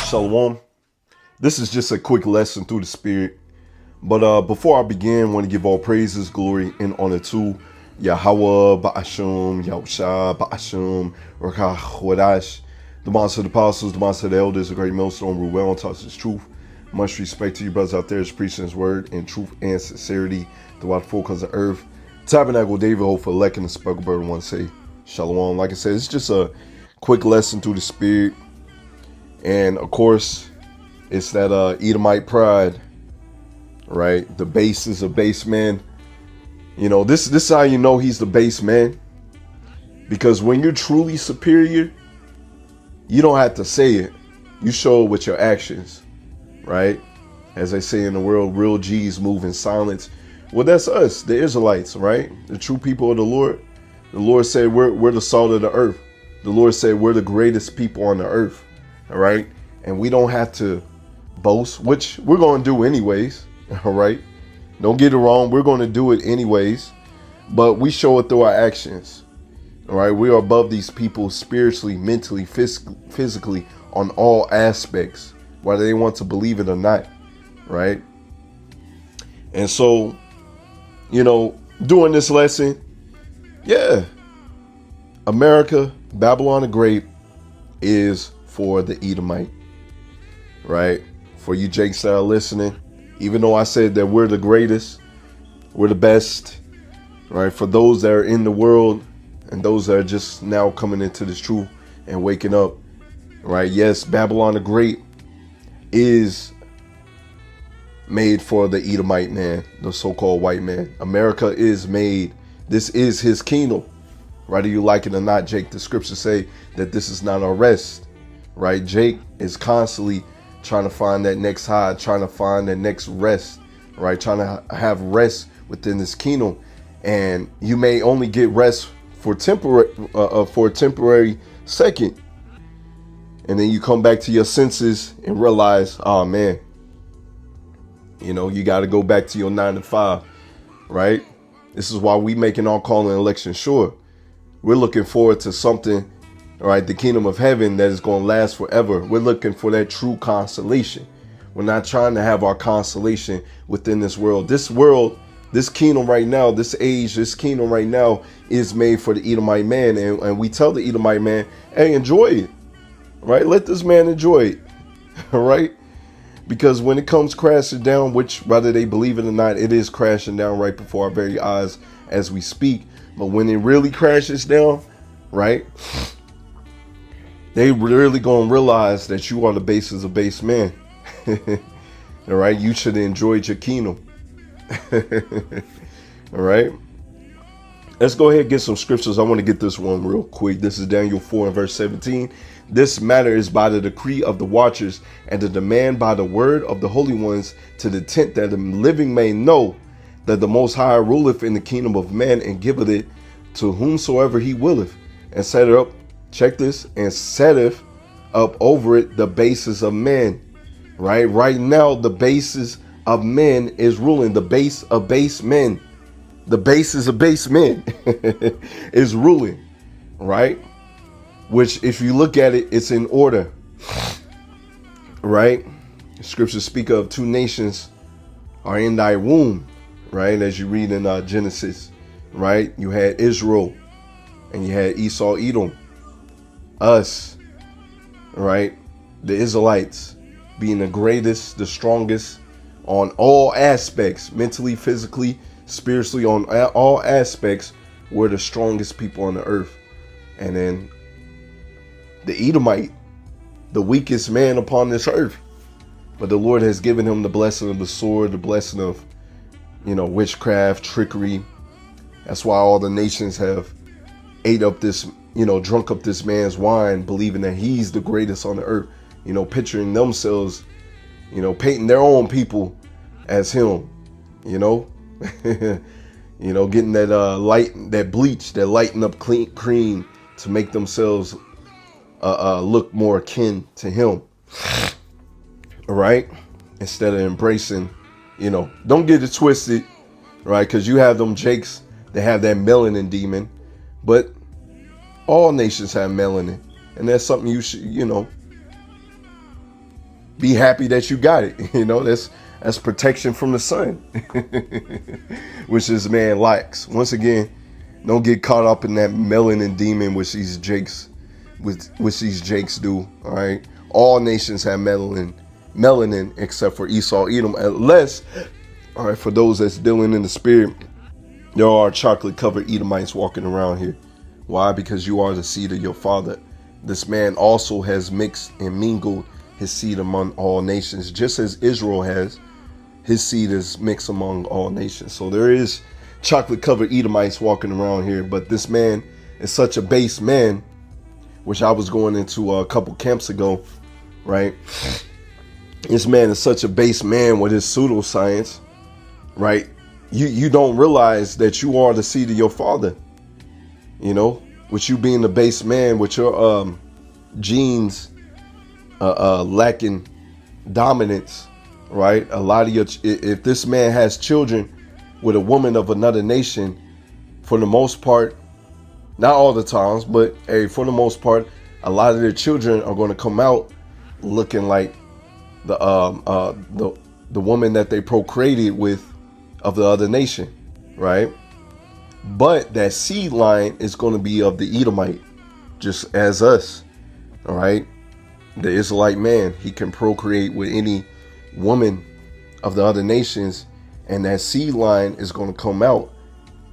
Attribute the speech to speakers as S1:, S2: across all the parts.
S1: Shalom. This is just a quick lesson through the Spirit. But before I begin, I want to give all praises, glory, and honor to Yahweh, Ba'ashum, Yahusha, Ba'ashum, Rakah, Wadash, the monster of the apostles, the monster of the elders, the great millstone, rule well, taught us truth. Much respect to you brothers out there is preaching his word in truth and sincerity throughout the four corners of earth. Tabernacle David, hope for elect and the speckled bird one say, Shalom. Like I said, it's just a quick lesson through the Spirit. And of course, it's that Edomite pride, right? The basis of base man. You know, this is how you know he's the base man. Because when you're truly superior, you don't have to say it. You show it with your actions, right? As they say in the world, real G's move in silence. Well, that's us, the Israelites, right? The true people of the Lord. The Lord said we're the salt of the earth. The Lord said we're the greatest people on the earth. All right. And we don't have to boast, which we're going to do anyways. All right. Don't get it wrong. We're going to do it anyways. But we show it through our actions. All right. We are above these people spiritually, mentally, physically on all aspects, whether they want to believe it or not. Right. And so, you know, doing this lesson, yeah, America, Babylon the Great is for the Edomite, right? For you Jakes that are listening, even though I said that we're the greatest, we're the best, right? For those that are in the world and those that are just now coming into this truth and waking up, right? Yes, Babylon the Great is made for the Edomite man, the so-called white man. America is made, this is his kingdom. Whether you like it or not, Jake, the scriptures say that this is not our rest. Right? Jake is constantly trying to find that next high, trying to find that next rest, right? Trying to have rest within this kingdom. And you may only get rest for a temporary second. And then you come back to your senses and realize, oh man, you know, you got to go back to your 9 to 5, right? This is why we making our call and election sure. We're looking forward to something, all right, the kingdom of heaven that is going to last forever. We're looking for that true consolation. We're not trying to have our consolation within this world. This world, this kingdom right now, this age, this kingdom right now is made for the Edomite man. And we tell the Edomite man, hey, enjoy it, right? Let this man enjoy it, all right? Because when it comes crashing down, which whether they believe it or not, it is crashing down right before our very eyes as we speak. But when it really crashes down, right? They really gonna realize that you are the basis of base man. All right, you should have enjoyed your kingdom. All right, let's go ahead and get some scriptures. I want to get this one real quick. This is Daniel 4 and verse 17. This matter is by the decree of the watchers and the demand by the word of the holy ones, to the intent that the living may know that the Most High ruleth in the kingdom of man and giveth it to whomsoever he willeth, and set it up. Check this, and setteth up over it the basis of men. Right now, the basis of men is ruling. The base of base men, the basis of base men is ruling. Right, which if you look at it, it's in order. Right, scriptures speak of 2 nations are in thy womb. Right, as you read in Genesis. Right, you had Israel and you had Esau, Edom. Us, right, the Israelites being the greatest, the strongest on all aspects, mentally, physically, spiritually, on all aspects, we're the strongest people on the earth. And then the Edomite, the weakest man upon this earth, but the Lord has given him the blessing of the sword, the blessing of, you know, witchcraft, trickery. That's why all the nations have ate up this, you know, drunk up this man's wine, believing that he's the greatest on the earth, you know, picturing themselves, you know, painting their own people as him, you know, you know, getting that that bleach, that lighten up clean cream to make themselves look more akin to him. All right. Instead of embracing, you know, don't get it twisted, right? Because you have them Jakes that have that melanin demon, but all nations have melanin, and that's something you should, you know, Be happy that you got it. That's protection from the sun, which this man lacks. Once again, don't get caught up in that melanin demon, which these Jakes do. All right, all nations have melanin except for Esau, Edom, unless, all right, for those that's dealing in the spirit, there are chocolate covered Edomites walking around here. Why? Because you are the seed of your father. This man also has mixed and mingled his seed among all nations, just as Israel has. His seed is mixed among all nations. So there is chocolate covered Edomites walking around here, but this man is such a base man, which I was going into a couple camps ago, right? This man is such a base man with his pseudoscience, right? You don't realize that you are the seed of your father, with you being the base man, with your genes lacking dominance, right? A lot of if this man has children with a woman of another nation, for the most part, not all the times, but for the most part, a lot of their children are going to come out looking like the woman that they procreated with of the other nation, right? But that seed line is going to be of the Edomite, just as us, all right? The Israelite man, he can procreate with any woman of the other nations, and that seed line is going to come out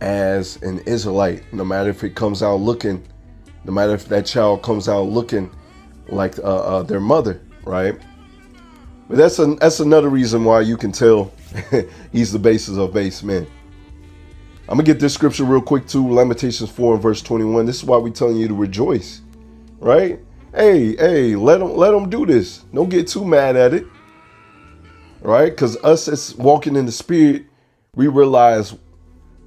S1: as an Israelite, no matter if it comes out looking, no matter if that child comes out looking like their mother, right? But that's another reason why you can tell he's the basis of base men. I'm gonna get this scripture real quick too. Lamentations 4 and verse 21. This is why we're telling you to rejoice, right? Hey, let them do this. Don't get too mad at it, right? Because us as walking in the spirit, we realize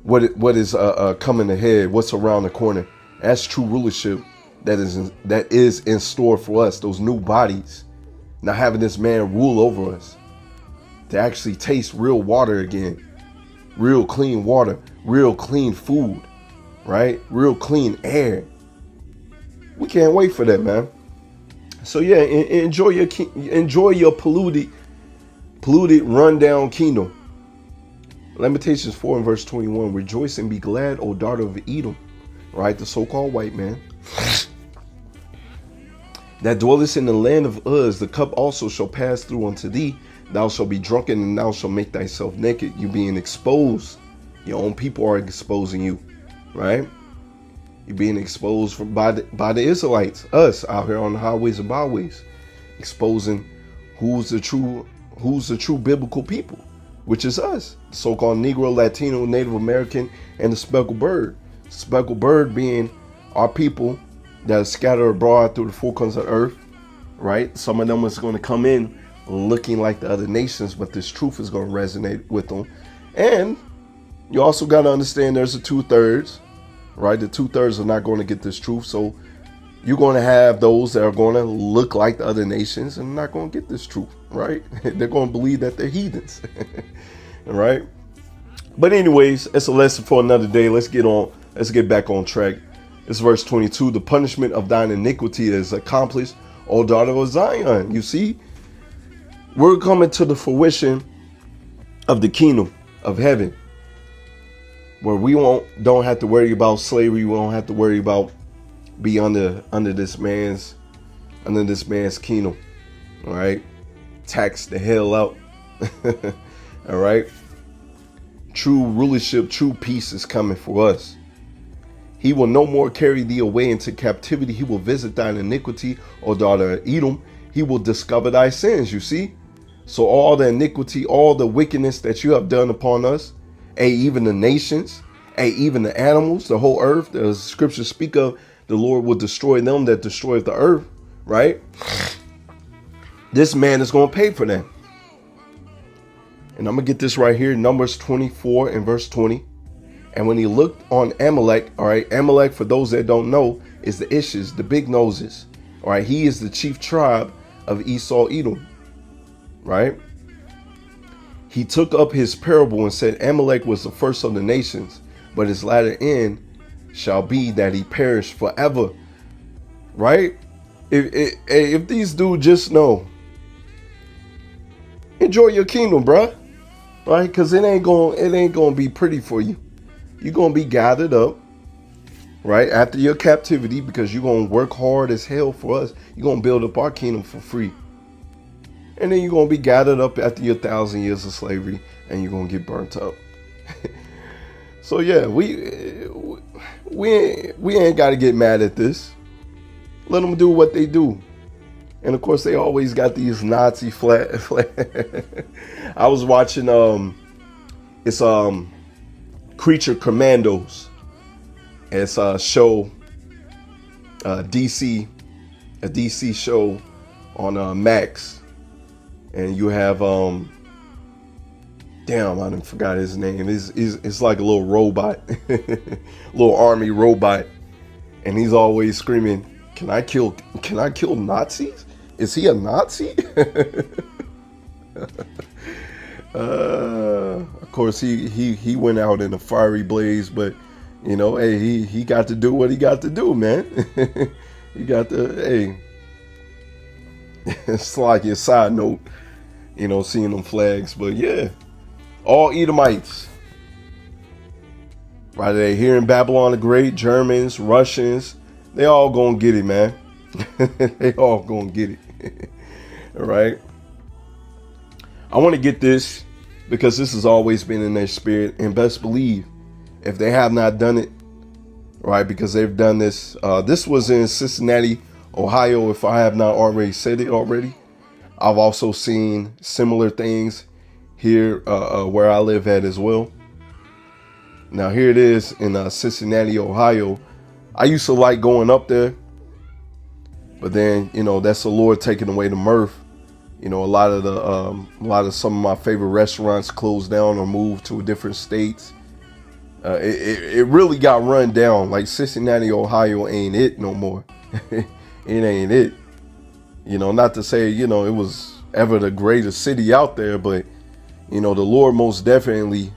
S1: what is coming ahead, what's around the corner. That's true rulership that is in store for us. Those new bodies, not having this man rule over us, to actually taste real water again, real clean water, real clean food, right? Real clean air. We can't wait for that, man. So yeah, enjoy your polluted rundown kingdom. Lamentations 4 and verse 21. Rejoice and be glad, O daughter of Edom, right? The so-called white man that dwellest in the land of Uz. The cup also shall pass through unto thee. Thou shalt be drunken, and thou shalt make thyself naked. You being exposed. Your own people are exposing you, right? You're being exposed by the Israelites, us out here on the highways and byways, exposing who's the true biblical people, which is us, the so-called Negro, Latino, Native American, and the speckled bird. Speckled bird being our people that are scattered abroad through the four corners of earth, right? Some of them is going to come in looking like the other nations, but this truth is going to resonate with them. And you also got to understand there's a 2/3, right? The 2/3 are not going to get this truth. So you're going to have those that are going to look like the other nations and not going to get this truth, right? They're going to believe that they're heathens, all right? But anyways, it's a lesson for another day. Let's get back on track. It's verse 22. The punishment of thine iniquity is accomplished, O daughter of Zion. You see, we're coming to the fruition of the kingdom of heaven, where we don't have to worry about slavery. We don't have to worry about be under this man's kingdom. All right, tax the hell out. All right, true rulership, true peace is coming for us. He will no more carry thee away into captivity. He will visit thine iniquity, O daughter of Edom. He will discover thy sins. You see, so all the iniquity, all the wickedness that you have done upon us, even the nations, even the animals, the whole earth, the scriptures speak of, the Lord will destroy them that destroy the earth, right? This man is going to pay for that. And I'm going to get this right here, Numbers 24 and verse 20. And when he looked on Amalek, all right, Amalek, for those that don't know, is the Ishes, the big noses. All right, he is the chief tribe of Esau, Edom, right? He took up his parable and said, Amalek was the first of the nations, but his latter end shall be that he perish forever, right? If these dudes just know Enjoy your kingdom, bruh. Right? Because it ain't gonna be pretty for you. You're gonna be gathered up, right, after your captivity, because you're gonna work hard as hell for us. You're gonna build up our kingdom for free. And then you're gonna be gathered up after your 1,000 years of slavery, and you're gonna get burnt up. So yeah, we ain't gotta get mad at this. Let them do what they do. And of course, they always got these Nazi flag. I was watching it's Creature Commandos. It's a show, a DC show on Max, and you have damn, I done forgot his name. It's like a little robot, little army robot, and he's always screaming, "Can I kill Nazis? Is he a Nazi?" Of course, he went out in a fiery blaze, but you know, hey, he got to do what he got to do, man. He got to, hey. It's like a side note, you know, seeing them flags, but yeah, all Edomites, right? They here in Babylon the Great, Germans, Russians, they all gonna get it, man. They all gonna get it. All right. I want to get this because this has always been in their spirit, and best believe if they have not done it, right, because they've done this. This was in Cincinnati, Ohio, if I have not already said it already. I've also seen similar things here where I live at as well. Now here it is in Cincinnati, Ohio. I used to like going up there, but then, you know, that's the Lord taking away the mirth. You know, a lot of some of my favorite restaurants closed down or moved to different states. It really got run down. Like Cincinnati, Ohio ain't it no more. It ain't it. You know, not to say, you know, it was ever the greatest city out there, but, you know, the Lord most definitely,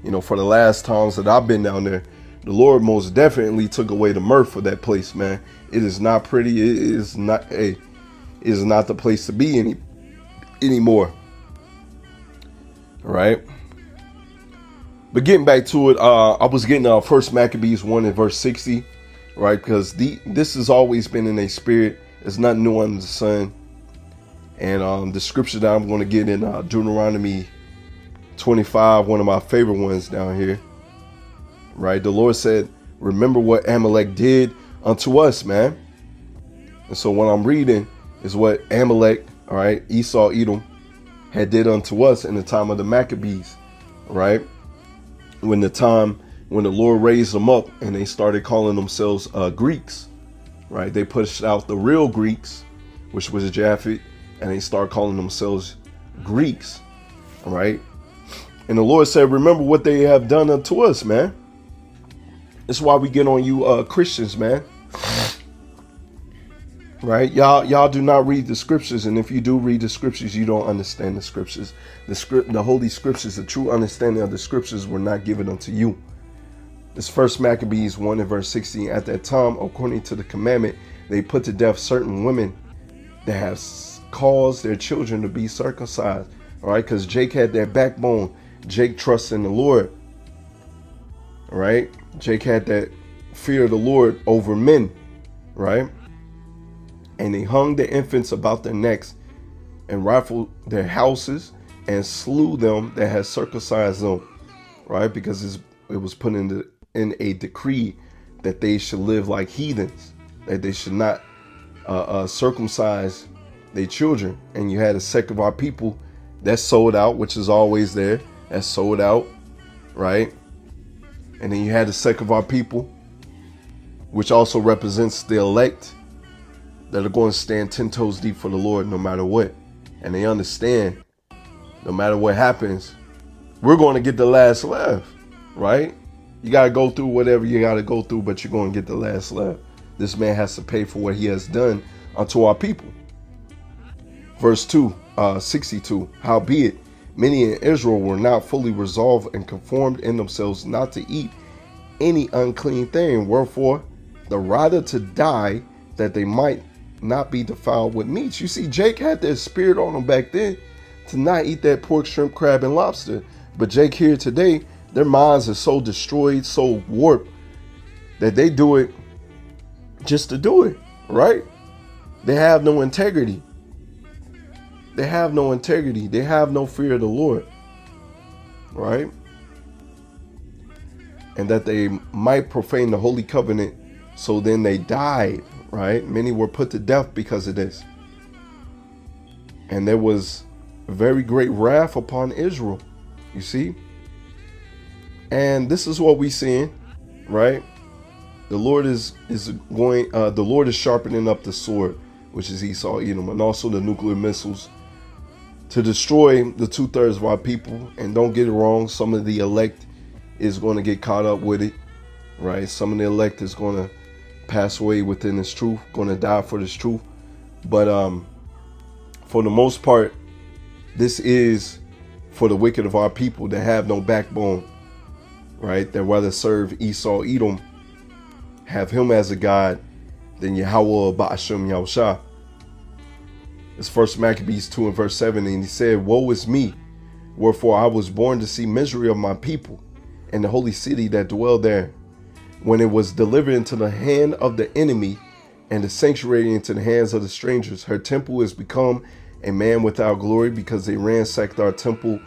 S1: you know, for the last times that I've been down there, the Lord most definitely took away the mirth for that place, man. It is not pretty. It is not, hey, it is not the place to be anymore. All right. But getting back to it, I was getting First Maccabees 1 and verse 60, right? Because this has always been in a spirit. It's not new under the sun. And the scripture that I'm going to get in Deuteronomy 25, one of my favorite ones down here, right? The Lord said, remember what Amalek did unto us, man. And so what I'm reading is what Amalek, all right, Esau, Edom, had did unto us in the time of the Maccabees, right? When the Lord raised them up and they started calling themselves Greeks, right? They pushed out the real Greeks, which was Japhet, and they started calling themselves Greeks, all right? And the Lord said, remember what they have done unto us, man. That's why we get on you Christians, man. Right? Y'all do not read the scriptures, and if you do read the scriptures, you don't understand the scriptures. The holy scriptures, the true understanding of the scriptures were not given unto you. This First Maccabees 1 and verse 16. At that time, according to the commandment, they put to death certain women that have caused their children to be circumcised. All right, because Jake had that backbone. Jake trusts in the Lord. All right, Jake had that fear of the Lord over men. Right. And they hung their infants about their necks and rifled their houses and slew them that had circumcised them, right? Because it was put in a decree that they should live like heathens, that they should not circumcise their children. And you had a sect of our people that sold out, which is always there, that sold out, right? And then you had a sect of our people, which also represents the elect, that are going to stand 10 toes deep for the Lord no matter what. And they understand, no matter what happens, we're going to get the last laugh, right? You got to go through whatever you got to go through, but you're going to get the last laugh. This man has to pay for what he has done unto our people. Verse 62, howbeit, many in Israel were not fully resolved and conformed in themselves not to eat any unclean thing, wherefore the rather to die, that they might not be defiled with meats. You see, Jake had that spirit on him back then to not eat that pork, shrimp, crab, and lobster. But Jake here today, their minds are so destroyed, so warped, that they do it just to do it, right? They have no integrity. They have no integrity. They have no fear of the Lord, right? And that they might profane the holy covenant, so then they died, right? Many were put to death because of this. And there was very great wrath upon Israel, you see? And this is what we're seeing, right? The Lord is sharpening up the sword, which is Esau, Edom, and also the nuclear missiles to destroy the 2/3 of our people. And don't get it wrong, some of the elect is going to get caught up with it, right? Some of the elect is going to pass away within this truth, going to die for this truth. But for the most part, this is for the wicked of our people that have no backbone, right? That rather serve Esau, Edom, have him as a god, than Yahweh Ba'ashem Yahusha. It's 1 Maccabees 2 and verse 7, and he said, "Woe is me, wherefore I was born to see misery of my people, and the holy city that dwell there, when it was delivered into the hand of the enemy, and the sanctuary into the hands of the strangers. Her temple is become a man without glory, because they ransacked our temple,"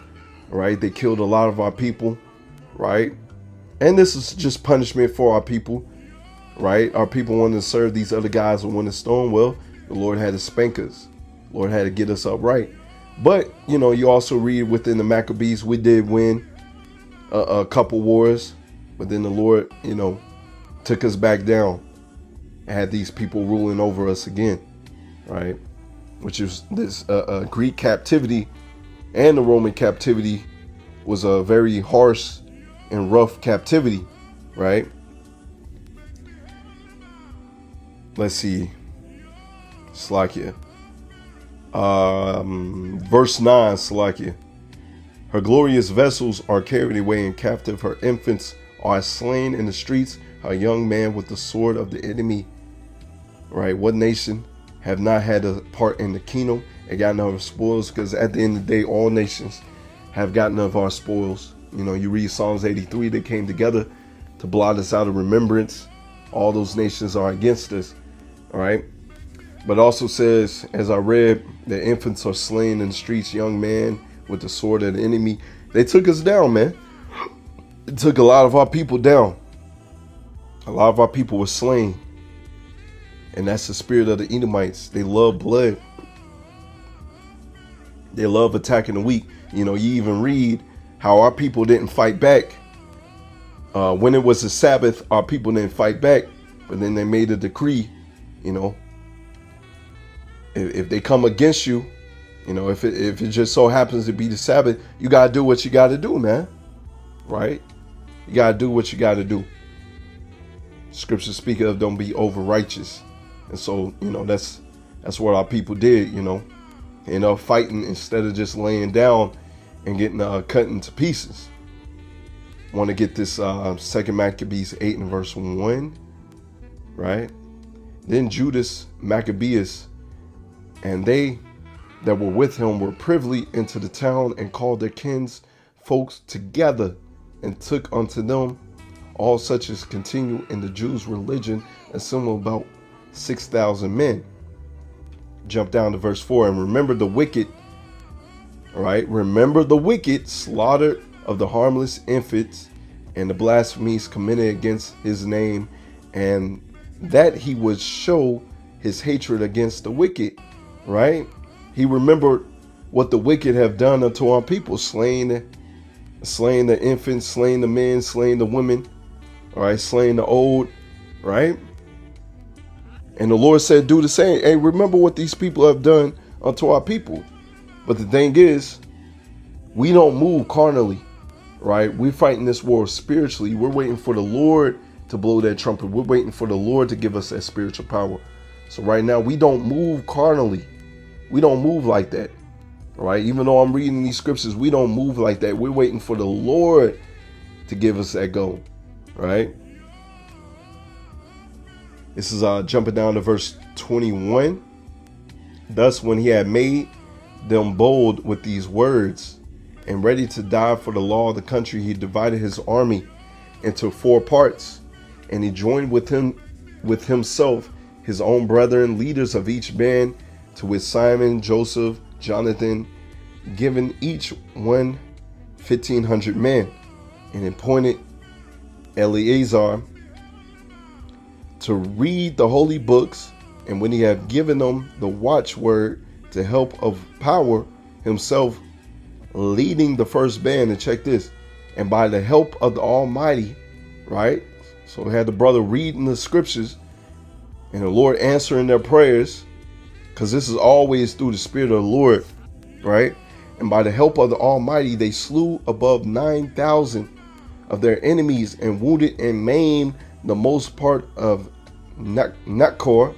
S1: right? They killed a lot of our people, right? And this is just punishment for our people, right? Our people wanted to serve these other guys and win the stone. Well, the Lord had to spank us. The Lord had to get us upright. But, you know, you also read within the Maccabees, we did win a couple wars, but then the Lord, you know, took us back down and had these people ruling over us again, right? Which is this Greek captivity, and the Roman captivity was a very harsh and rough captivity, right? Let's see. Slakia. Verse 9, Slakia. Her glorious vessels are carried away in captive. Her infants are slain in the streets. Her young man with the sword of the enemy. Right? What nation have not had a part in the kingdom and gotten our spoils? Because at the end of the day, all nations have gotten of our spoils. You know, you read Psalms 83, they came together to blot us out of remembrance. All those nations are against us. All right. But also says, as I read, the infants are slain in the streets, young man with the sword of the enemy. They took us down, man. It took a lot of our people down. A lot of our people were slain. And that's the spirit of the Edomites. They love blood. They love attacking the weak. You know, you even read how our people didn't fight back. When it was the Sabbath, our people didn't fight back. But then they made a decree, you know, if they come against you, you know, if it just so happens to be the Sabbath, you got to do what you got to do, man. Right? You got to do what you got to do. Scripture speak of don't be over righteous. And so, you know, that's what our people did, you know, fighting instead of just laying down and getting cut into pieces. Want to get this 2 Maccabees 8 and verse 1, right? Then Judas Maccabeus and they that were with him were privily into the town, and called their kins folks together, and took unto them all such as continue in the Jews' religion, assembled about 6,000 men. Jump down to verse 4. And remember the wicked, all right? Remember the wicked slaughtered of the harmless infants, and the blasphemies committed against his name, and that he would show his hatred against the wicked, right? He remembered what the wicked have done unto our people, slaying the infants, slaying the men, slaying the women, all right, slaying the old, right? And the Lord said, do the same. Hey, remember what these people have done unto our people. But the thing is, we don't move carnally, right? We're fighting this war spiritually. We're waiting for the Lord to blow that trumpet. We're waiting for the Lord to give us that spiritual power. So right now, we don't move carnally. We don't move like that, right? Even though I'm reading these scriptures, we don't move like that. We're waiting for the Lord to give us that go, right? This is jumping down to verse 21. Thus, when he had made them bold with these words, and ready to die for the law of the country, he divided his army into 4 parts, and he joined with himself his own brethren, leaders of each band, to wit Simon, Joseph, Jonathan, giving each one 1,500 men, and appointed Eleazar to read the holy books, and when he had given them the watchword to help of power, himself leading the first band. And check this, and by the help of the Almighty, right? So we had the brother reading the scriptures and the Lord answering their prayers, because this is always through the Spirit of the Lord, right? And by the help of the Almighty, they slew above 9,000 of their enemies, and wounded and maimed the most part of Nakakor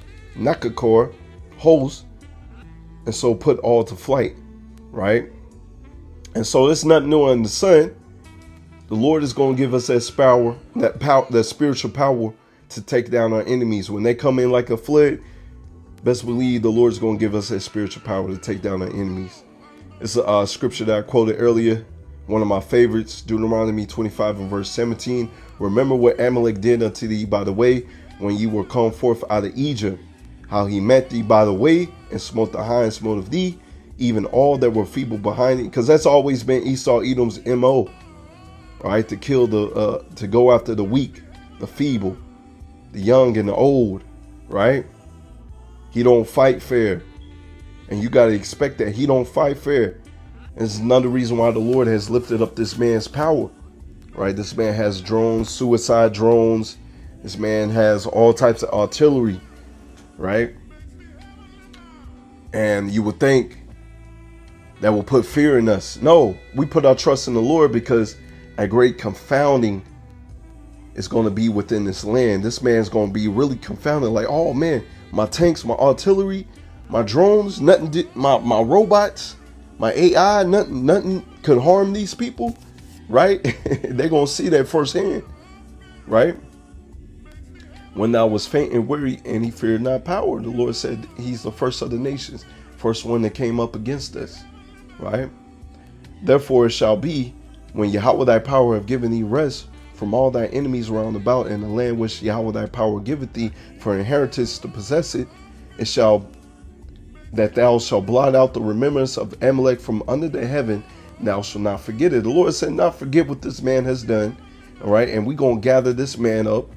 S1: host, and so put all to flight, right? And so it's nothing new under the sun. The Lord is going to give us that spiritual power to take down our enemies. When they come in like a flood, best believe the Lord is going to give us that spiritual power to take down our enemies. It's a scripture that I quoted earlier, one of my favorites, Deuteronomy 25 and verse 17. Remember what Amalek did unto thee by the way, when ye were come forth out of Egypt, how he met thee by the way, and smote the hindsmote of thee, even all that were feeble behind thee. Because that's always been Esau Edom's MO, right? To kill to go after the weak, the feeble, the young and the old, right? He don't fight fair. And you got to expect that he don't fight fair. And it's another reason why the Lord has lifted up this man's power, right? This man has drones, suicide drones. This man has all types of artillery, right? And you would think that will put fear in us. No, we put our trust in the Lord, because a great confounding is going to be within this land. This man's going to be really confounded. Like, oh man, my tanks, my artillery, my drones, nothing did, my robots, my AI, nothing could harm these people, right? They're going to see that firsthand, right? When thou was faint and weary, and he feared not power, the Lord said he's the first of the nations, first one that came up against us, right? Therefore it shall be, when Yahweh thy power have given thee rest from all thy enemies round about, in the land which Yahweh thy power giveth thee for inheritance to possess it, it shall that thou shalt blot out the remembrance of Amalek from under the heaven, thou shalt not forget it. The Lord said, not forget what this man has done, all right? And we're going to gather this man up,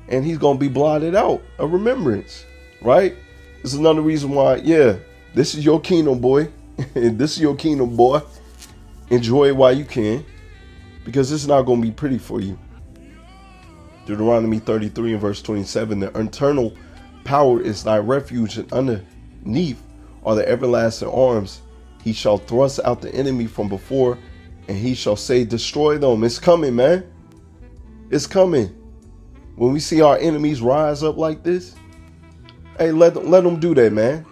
S1: and he's going to be blotted out, a remembrance, right? This is another reason why, yeah, this is your kingdom, boy. This is your kingdom, boy. Enjoy it while you can, because it's not going to be pretty for you. Deuteronomy 33 and verse 27, the eternal power is thy refuge, and underneath are the everlasting arms. He shall thrust out the enemy from before, and he shall say, destroy them. It's coming, man. It's coming. When we see our enemies rise up like this, hey, let them do that, man.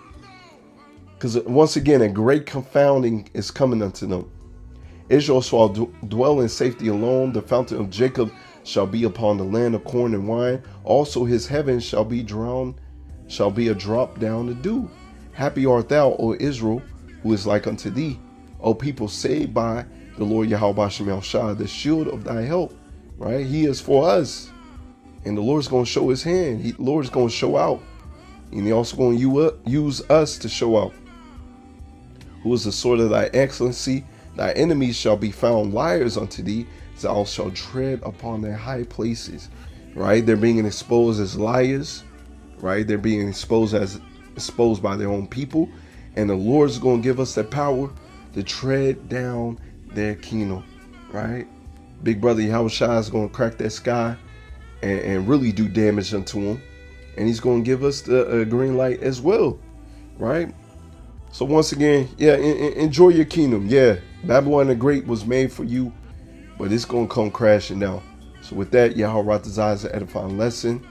S1: Because once again, a great confounding is coming unto them. Israel shall dwell in safety alone. The fountain of Jacob shall be upon the land of corn and wine. Also his heavens shall be a drop down to dew. Happy art thou, O Israel, who is like unto thee, O people saved by the Lord Yahweh Shem Yahushua, the shield of thy help, right? He is for us. And the Lord's going to show his hand. The Lord's going to show out. And he also going to use us to show out. Who is the sword of thy excellency? Thy enemies shall be found liars unto thee. Thou shalt tread upon their high places, right? They're being exposed as liars, right? They're being exposed by their own people. And the Lord's going to give us that power to tread down their kingdom, right? Big brother Yahushua is going to crack that sky and really do damage unto him. And he's going to give us the green light as well, right? So once again, yeah, enjoy your kingdom. Yeah, Babylon the Great was made for you, but it's going to come crashing down. So with that, Yahweh Ratazah is an edifying lesson.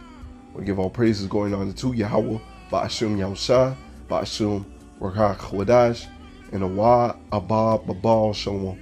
S1: We give all praises going on to Yahweh, Ba'ashum Yahushua, Ba'ashum Rakah Kwadash, and Awa Abba Babal Shalom.